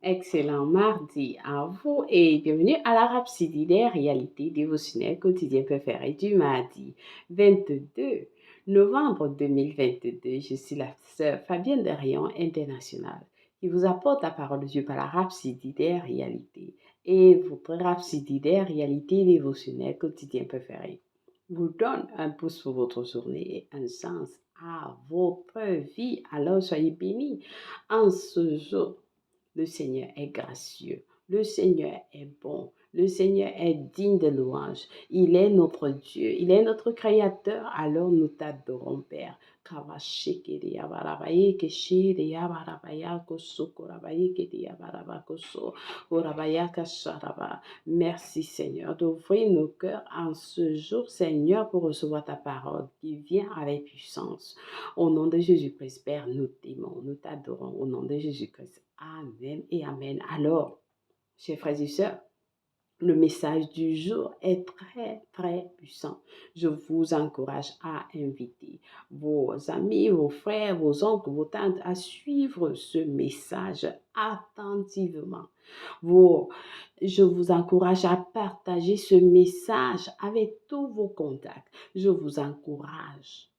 Excellent mardi à vous et bienvenue à la Rhapsodie des réalités dévotionnelles quotidiennes préférées du mardi 22 novembre 2022. Je suis la sœur Fabienne de Rayon International qui vous apporte la parole de Dieu par la Rhapsodie des réalités et votre Rhapsodie des réalités dévotionnelles quotidiennes préférées vous donne un pouce pour votre journée et un sens à votre vie. Alors soyez bénis en ce jour. Le Seigneur est gracieux, le Seigneur est bon, le Seigneur est digne de louange. Il est notre Dieu, il est notre Créateur, alors nous t'adorons, Père. Merci Seigneur d'ouvrir nos cœurs en ce jour, Seigneur, pour recevoir ta parole qui vient avec puissance. Au nom de Jésus-Christ, Père, nous t'aimons, nous t'adorons. Au nom de Jésus-Christ. Amen et Amen. Alors, chers frères et sœurs, le message du jour est très puissant. Je vous encourage à inviter vos amis, vos frères, vos oncles, vos tantes à suivre ce message attentivement. Je vous encourage à partager ce message avec tous vos contacts. Je vous encourage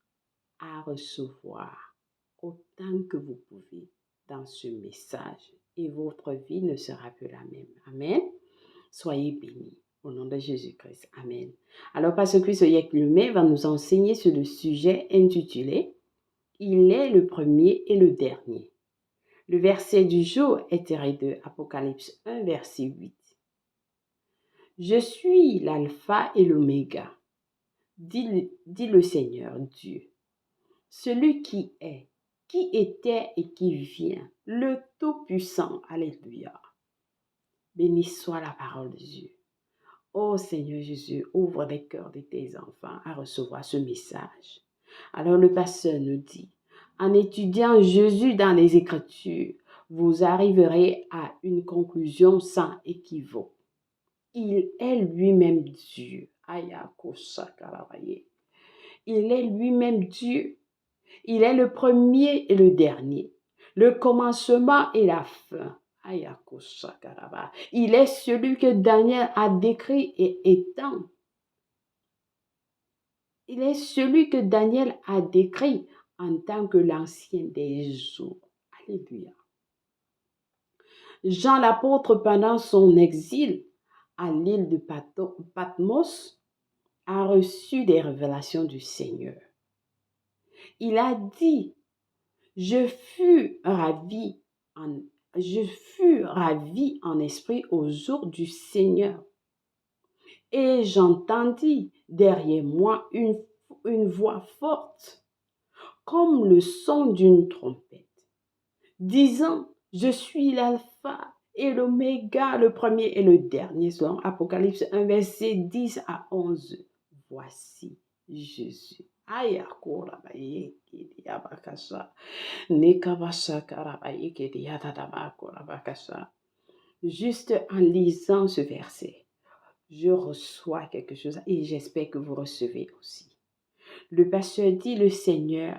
à recevoir autant que vous pouvez dans ce message et votre vie ne sera plus la même. Amen. Soyez bénis au nom de Jésus-Christ. Amen. Alors, Pasteur Chris Oyek-Lumé va nous enseigner sur le sujet intitulé « Il est le premier et le dernier ». Le verset du jour est tiré de Apocalypse 1, verset 8. « Je suis l'alpha et l'oméga, dit le Seigneur Dieu, celui qui est, qui était et qui vient, le Tout-Puissant. » Alléluia. Béni soit la parole de Dieu. Ô Seigneur Jésus, ouvre les cœurs de tes enfants à recevoir ce message. Alors le pasteur nous dit, en étudiant Jésus dans les Écritures, vous arriverez à une conclusion sans équivoque. Il est lui-même Dieu. Il est lui-même Dieu. Il est le premier et le dernier, le commencement et la fin. Il est celui que Daniel a décrit et étant. Il est celui que Daniel a décrit en tant que l'ancien des jours. Alléluia. Jean l'apôtre, pendant son exil à l'île de Patmos, a reçu des révélations du Seigneur. Il a dit, je fus ravi en esprit au jour du Seigneur. Et j'entendis derrière moi une voix forte, comme le son d'une trompette, disant, je suis l'alpha et l'oméga, le premier et le dernier, selon Apocalypse 1, verset 10 à 11. Voici Jésus. Juste en lisant ce verset, je reçois quelque chose et j'espère que vous recevez aussi. Le pasteur dit, le Seigneur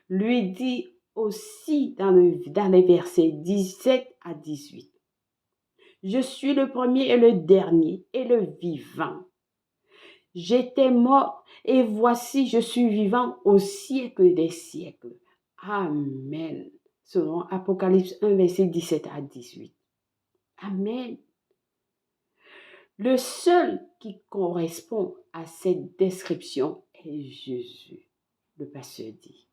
lui dit aussi dans les versets 17 à 18. Je suis le premier et le dernier et le vivant. J'étais mort et voici je suis vivant au siècle des siècles. Amen. Selon Apocalypse 1, verset 17 à 18. Amen. Le seul qui correspond à cette description est Jésus, le pasteur dit.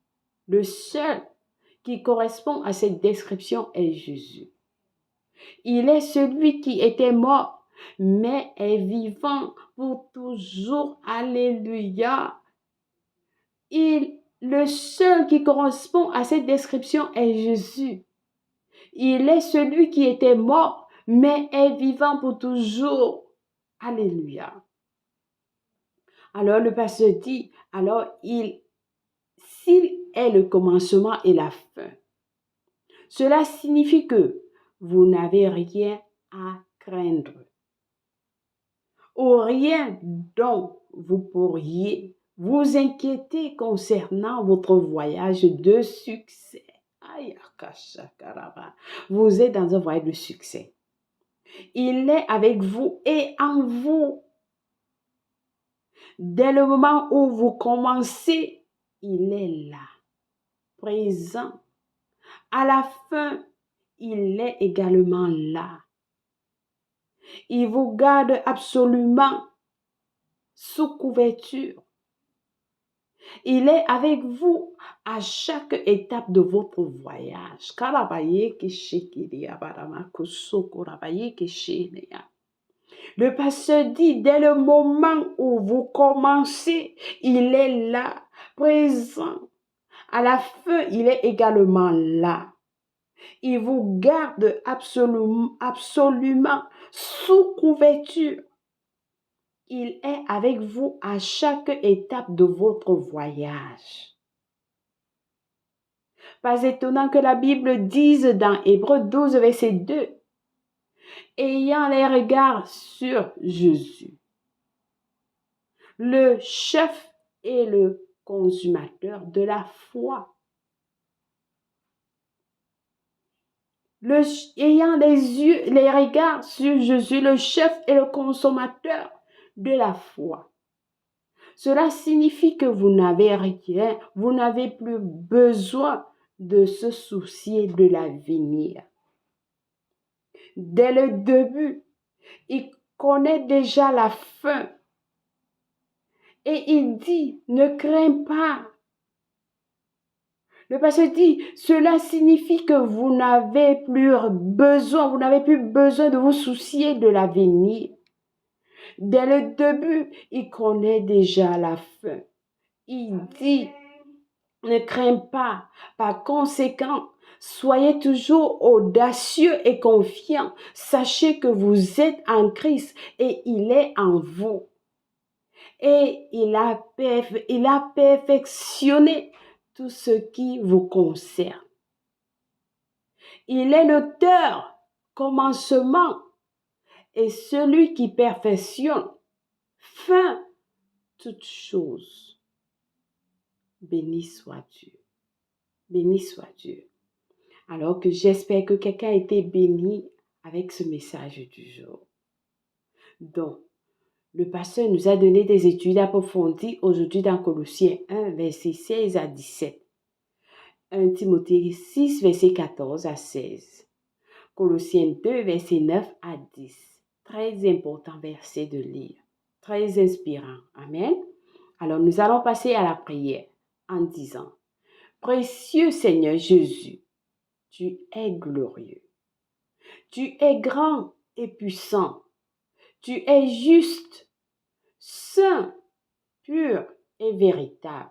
Le seul qui correspond à cette description est Jésus. Il est celui qui était mort, mais est vivant pour toujours. Alléluia. Le seul qui correspond à cette description est Jésus. Il est celui qui était mort, mais est vivant pour toujours. Alléluia. Alors le pasteur dit, s'il est le commencement et la fin, cela signifie que vous n'avez rien à craindre, ou rien dont vous pourriez vous inquiéter concernant votre voyage de succès. Aïe, akashakaraba. Vous êtes dans un voyage de succès. Il est avec vous et en vous. Dès le moment où vous commencez, il est là, présent. À la fin, il est également là. Il vous garde absolument sous couverture. Il est avec vous à chaque étape de votre voyage. Le pasteur dit, dès le moment où vous commencez, il est là, présent. À la fin, il est également là. Il vous garde absolument sous couverture. Il est avec vous à chaque étape de votre voyage. Pas étonnant que la Bible dise dans Hébreux 12, verset 2, ayant les regards sur Jésus, le chef et le consommateur de la foi. Ayant les regards sur Jésus, le chef et le consommateur de la foi. Cela signifie que vous n'avez rien, vous n'avez plus besoin de se soucier de l'avenir. Dès le début, il connaît déjà la fin. Et il dit, ne crains pas. Le pasteur dit, cela signifie que vous n'avez plus besoin de vous soucier de l'avenir. Dès le début, il connaît déjà la fin. Il dit, ne crains pas. Par conséquent, soyez toujours audacieux et confiants. Sachez que vous êtes en Christ et il est en vous. Et il a perfectionné tout ce qui vous concerne. Il est l'auteur, commencement, et celui qui perfectionne, fin, toutes choses. Béni soit Dieu. Béni soit Dieu. Alors que j'espère que quelqu'un a été béni avec ce message du jour. Donc, le pasteur nous a donné des études approfondies aujourd'hui dans Colossiens 1, verset 16 à 17. 1 Timothée 6, verset 14 à 16. Colossiens 2, verset 9 à 10. Très important verset de lire. Très inspirant. Amen. Alors, nous allons passer à la prière en disant, précieux Seigneur Jésus, tu es glorieux. Tu es grand et puissant. Tu es juste, saint, pur et véritable.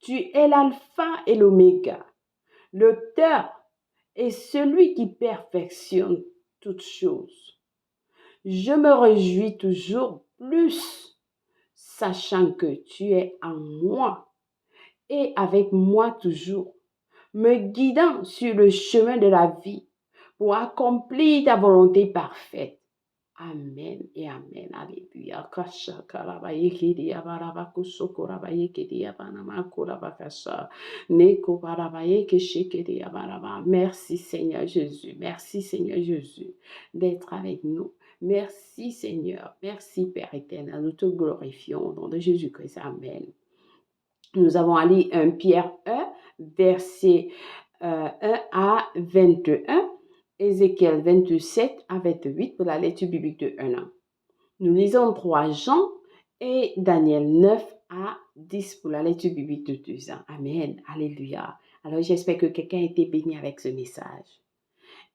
Tu es l'alpha et l'oméga, l'auteur et celui qui perfectionne toutes choses. Je me réjouis toujours plus, sachant que tu es en moi et avec moi toujours, me guidant sur le chemin de la vie pour accomplir ta volonté parfaite. Amen et amen. Alléluia. Merci Seigneur Jésus. Merci Seigneur Jésus d'être avec nous. Merci Seigneur. Merci Père éternel. Nous te glorifions au nom de Jésus-Christ. Amen. Nous avons lu 1 Pierre 1, verset 1 à 21. Ézéchiel 27 à 28 pour la lecture biblique de 1 an. Nous lisons 3 Jean et Daniel 9 à 10 pour la lecture biblique de 2 ans. Amen. Alléluia. Alors j'espère que quelqu'un a été béni avec ce message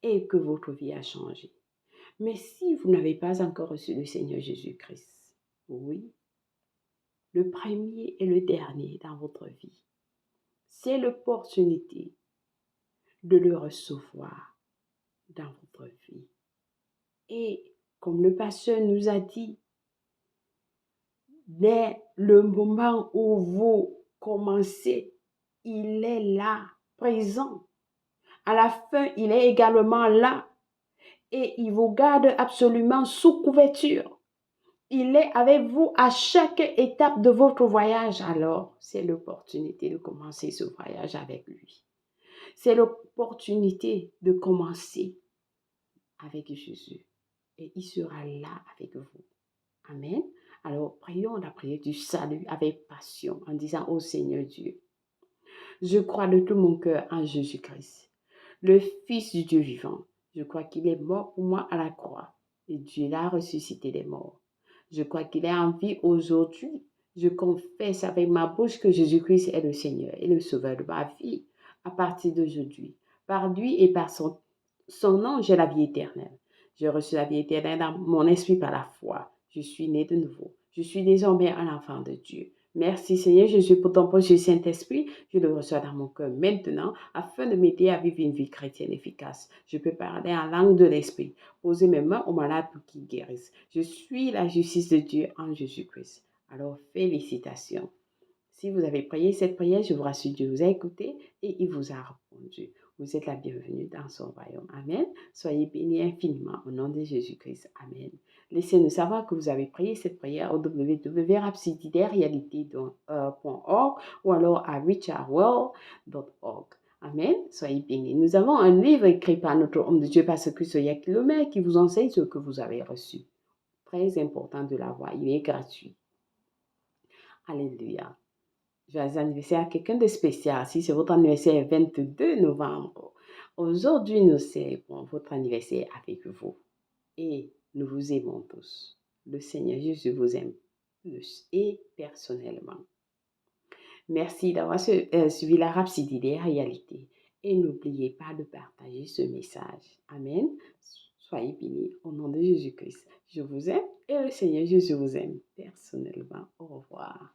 et que votre vie a changé. Mais si vous n'avez pas encore reçu le Seigneur Jésus-Christ, oui, le premier et le dernier dans votre vie, c'est l'opportunité de le recevoir dans votre vie. Et comme le pasteur nous a dit, dès le moment où vous commencez, il est là, présent. À la fin, il est également là et il vous garde absolument sous couverture. Il est avec vous à chaque étape de votre voyage. Alors, c'est l'opportunité de commencer ce voyage avec lui. C'est l'opportunité de commencer avec Jésus. Et il sera là avec vous. Amen. Alors, prions la prière du salut avec passion en disant au Seigneur Dieu, je crois de tout mon cœur en Jésus-Christ, le Fils du Dieu vivant. Je crois qu'il est mort pour moi à la croix et Dieu l'a ressuscité des morts. Je crois qu'il est en vie aujourd'hui. Je confesse avec ma bouche que Jésus-Christ est le Seigneur et le Sauveur de ma vie à partir d'aujourd'hui. Par lui et par son nom, j'ai la vie éternelle. J'ai reçu la vie éternelle dans mon esprit par la foi. Je suis né de nouveau. Je suis désormais un enfant de Dieu. Merci Seigneur Jésus pour ton proche Saint-Esprit. Je le reçois dans mon cœur maintenant afin de m'aider à vivre une vie chrétienne efficace. Je peux parler en langue de l'Esprit, poser mes mains aux malades pour qu'ils guérissent. Je suis la justice de Dieu en Jésus-Christ. Alors félicitations. Si vous avez prié cette prière, je vous rassure, Dieu vous a écouté et il vous a répondu. Vous êtes la bienvenue dans son royaume. Amen. Soyez bénis infiniment au nom de Jésus-Christ. Amen. Laissez-nous savoir que vous avez prié cette prière au www.rhapsodiesrealité.org ou alors à richardworld.org. Amen. Soyez bénis. Nous avons un livre écrit par notre homme de Dieu, Pasteur Christopher Kilomètre, qui vous enseigne ce que vous avez reçu. Très important de l'avoir. Il est gratuit. Alléluia. Joyeux anniversaire à quelqu'un de spécial. Si c'est votre anniversaire 22 novembre, aujourd'hui nous célébrons votre anniversaire avec vous. Et nous vous aimons tous. Le Seigneur Jésus vous aime plus et personnellement. Merci d'avoir suivi la Rhapsodie des réalités. Et n'oubliez pas de partager ce message. Amen. Soyez bénis au nom de Jésus-Christ. Je vous aime et le Seigneur Jésus vous aime personnellement. Au revoir.